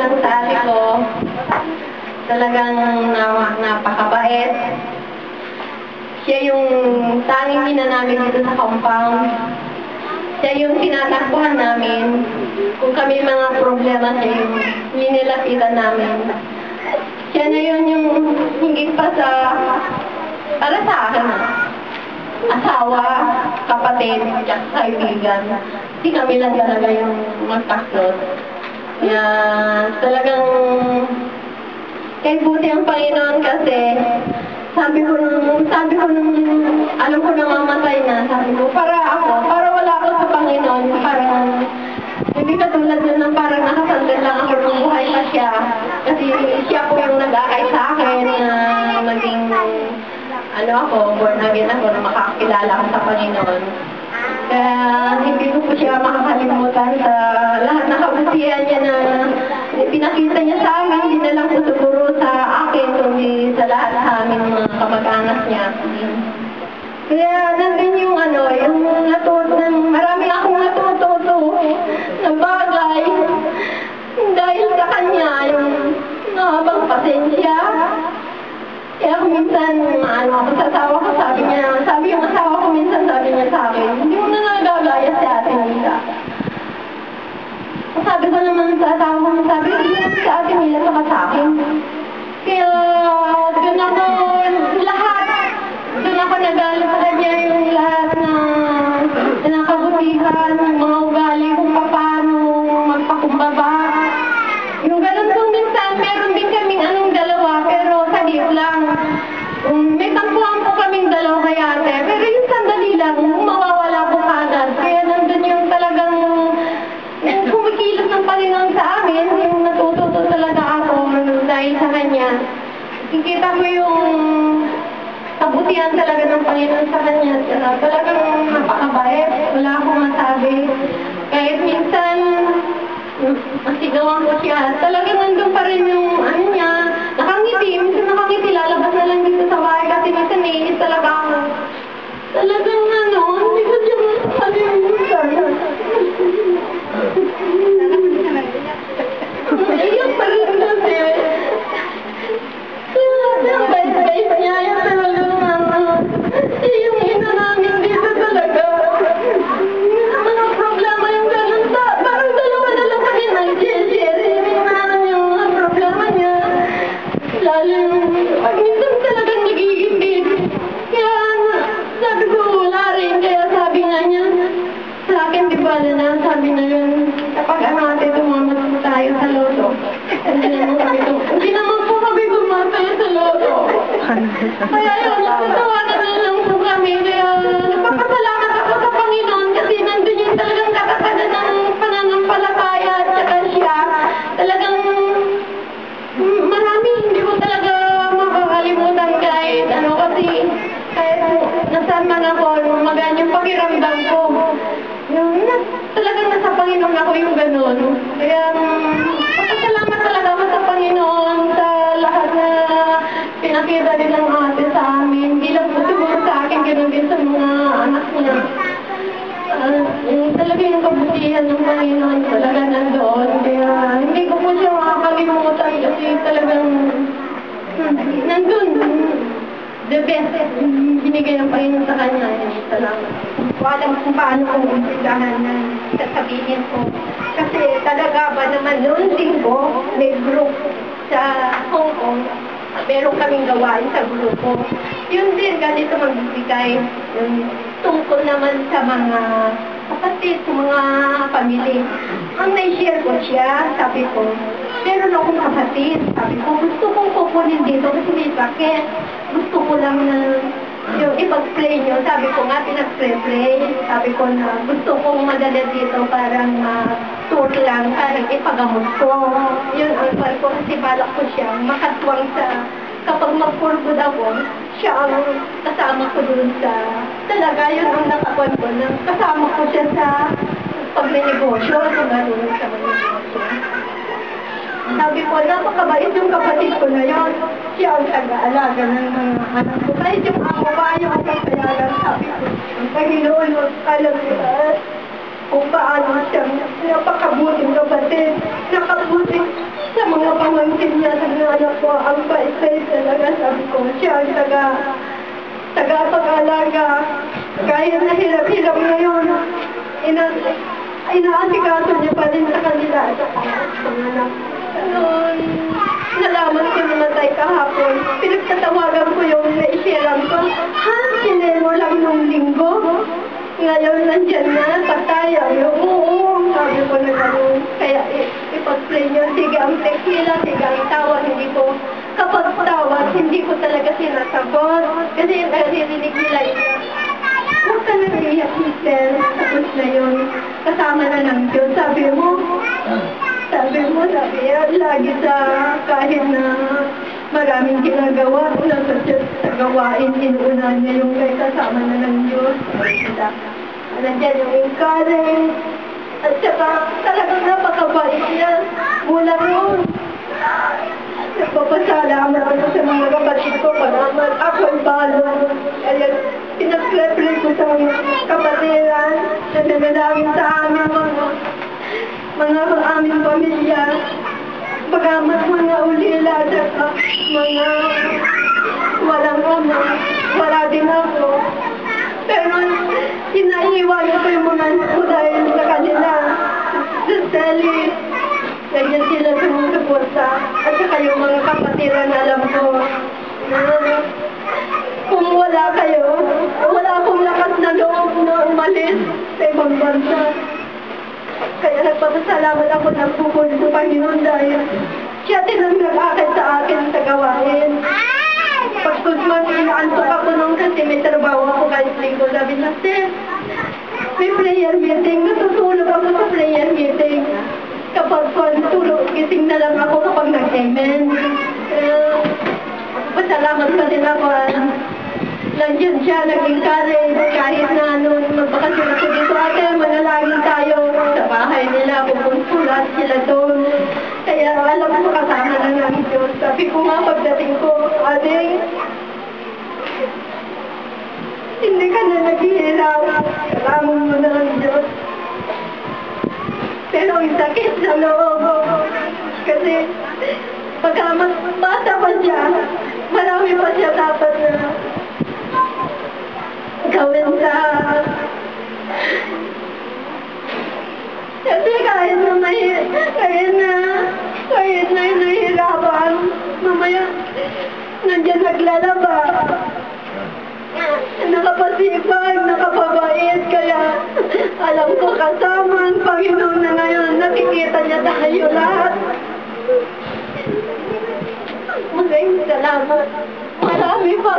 magulang sa ate ko. Talagang napakabait. Siya yung tanging ina namin dito sa compound. Siya yung tinatakbuhan namin. Kung kami mga problema, siya yung ninilapitan namin. Siya na yun yung hingit pa sa, para sa akin, asawa, kapatid, at kaibigan. Hindi kami lang talaga yung magkaklot. Kaya talagang kahit buti ang Panginoon kasi sabi ko nung alam ko na mamatay na, sabi ko, para wala ako sa Panginoon, parang hindi katulad nun ng parang nakasandal lang ako nung buhay pa siya. Kasi siya po yung nag-akay sa akin na maging born again ako na makakilala ko sa Panginoon. Kaya hindi ko po siya makakalimutan sa lahat ng kabutihan niya na pinakita niya sa amin, hindi na lang po siguro sa akin, kundi sa lahat sa amin mga kamag-anak niya. Kaya nandun yung marami akong natututo na bagay dahil sa kanya, yung nahabang pasensya. Kaya kung minsan, ako sa asawa ko, sabi yung asawa ko minsan, sabi niya sa akin, hindi mo na nagagaya si Ate Mila. Sabi ko naman sa asawa ko, sabi ko, hindi si Ate Mila saka sa akin. Kaya, doon ako nagalit sa kanya yung lahat na nakabutihan, mga ugali kung paano magpakumbaba. Yung ganun kung minsan, meron din kaming dalawa, pero saglit lang. May tampuhan po kaming dalawa kay ate, pero yung sandali lang, mawawala po agad. Kaya nandun yung talagang kumikilos ng Panginoon sa amin, yung natututo talaga ako dahil sa kanya. Kikita mo yung kabutihan talaga ng Panginoon sa kanya. Talagang napakabait, wala akong masabi. Kahit minsan, masigawan ko siya. Talagang nandun pa rin yung niya. Nakangiti. Minsan nakangiti. Lalabas na lang dito sa bahay kasi minsan nainis talaga ako. Talagang hindi ko siya makalimutan. Iyak pa rin kasi. Ang bait-bait niya. Yung talagang yung ina namin dito talaga. Mga problema yung ganun. Parang dalawa na lang kami nag-share. Yung mga problema niya. Lalo minsan talagang nag-iintid. Kaya sabi ko wala rin. Kaya sabi nga niya sa akin, di ba na sabi na yun, kapag natin tumamat tayo sa loto. Hindi naman po kami gumatay sa loto. Kaya yun, nagtatawanan na lang po kami. Kaya nagpapasalamat ako sa Panginoon kasi nandun yung talagang katatagan ng pananampalataya at saka siya. Talagang marami, hindi ko talaga makakalimutan kahit kasi kahit nasaan man ako, magaan yung pakiramdam ko. Talagang nasa Panginoon ako yung ganun. Kaya papasalamat talaga ako sa Panginoon sa lahat na pinakita din ng ate sa amin. Hindi lang po siguro sa akin, ganun din sa mga anak niya. Talaga yung kabutihan ng Panginoon talaga nandoon. Kaya hindi ko po siya makakalimutan kasi talagang nandun. The best binigay ng Panginoon sa kanya. Salamat. Alam kung paano kong umpisahan na sasabihin ko. Kasi talaga ba naman noon linggo, may group sa Hong Kong. Meron kaming gawain sa grupo. Yun din, ganito magbibigay. Tungkol naman sa mga kapatid, sa mga pamilya. Ang na-share ko siya, sabi ko, meron akong kapatid. Sabi ko, gusto kong kukunin dito kasi may sakit. Gusto ko lang na yung ipag-play nyo. Sabi ko nga, pinag-play. Sabi ko na gusto kong madala dito parang tour lang, parang ipagamot ko. Yun ang sabi ko kasi balak ko siya makatwang sa kapag mag-forgood ako, siya ang kasama ko dun sa talaga yun ang nakakuan ko na kasama ko siya sa pag-negosyo, kung gano'n sa negosyo. Sabi ko, napakabait yung kapatid ko na yun. Siya ang taga-alaga ng mga anak ko. Kahit yung ako pa, ayaw ko payagan. Sabi ko, ang Panginoon, alam mo kung paano siya napakabuting kapatid. Nakabuting sa yan ang anak ko, ang bait-bait talaga, sabi ko. Siya ang tagapag-alaga. Kahit na hirap-hirap ngayon, inaasikaso niya pa rin sa kanila at sa panganak. Noon, nalaman ko namatay kahapon. Pinagtatawagan ko yung naisilang ko. Ha? Sinero lang nung linggo? Ngayon nandyan na, patay. Oo, sabi ko na gano'n. Kaya ipag-play niyo, sige ang tequila, sige ang tawad, hindi ko. Kapag tawad, hindi ko talaga sinasagot. Kasi naririnig nila yun. Huwag ka nag-iyak, sister. Tapos na yun. Kasama na ng Diyos. Sabi mo, lagi sa kahit na maraming ginagawa, nasa Diyos sa gawain, inuuna niya yung kay kasama na ng Diyos. Nandiyan yung encourage. At saka talagang napakabait niya. Mula noon, nagpapasalamat ako sa mga kapatid ko para ako'y balo. Kaya pinag-replay ko sa mga kapatiran na nanalangin sa aming mga aming pamilya. Pagamat mga ulila at mga walang ama, wala din ako. Pero inaiwan ko yung mga ko dahil sa kanila. Sa Sally, ganyan sila sumusuporta. At saka yung mga kapatiran na alam ko na kung wala kayo, wala akong lakas na loob na umalis sa ibang bansa. Kaya nagpapasalamat ako ng bukod sa Panginoon dahil siya din ang nag-akit sa akin sa gawain. Pagkos man inaantok ako nung kasi may trabaho ako kahit linggo. Sabi na, sis, may prayer meeting. Natutulog ako sa prayer meeting. Kapag tulog, gising na lang ako kapag nag-amen. Pasalamat pa din ako. Nandiyan siya, nag-encourage kahit na magbakasyon ako dito. Ate, manalangin tayo sa bahay nila. Pupunsulat sila doon. Kaya alam ko kasama na ng Diyos. Sabi ko nga pagdating ko, ate, hindi ka na naghihirap. Salamat mo na ng Diyos. Pero ang sakit sa loob. Kasi pagka bata pa siya, marami pa siya dapat na gawin sa... Kasi kahit na nahihirapan, mamaya nandiyan naglalaba. Nakapasipag, nakapabait, kaya alam ko kasama ang Panginoon na ngayon, nakikita niya tayo lahat. Maraming salamat. Marami pa.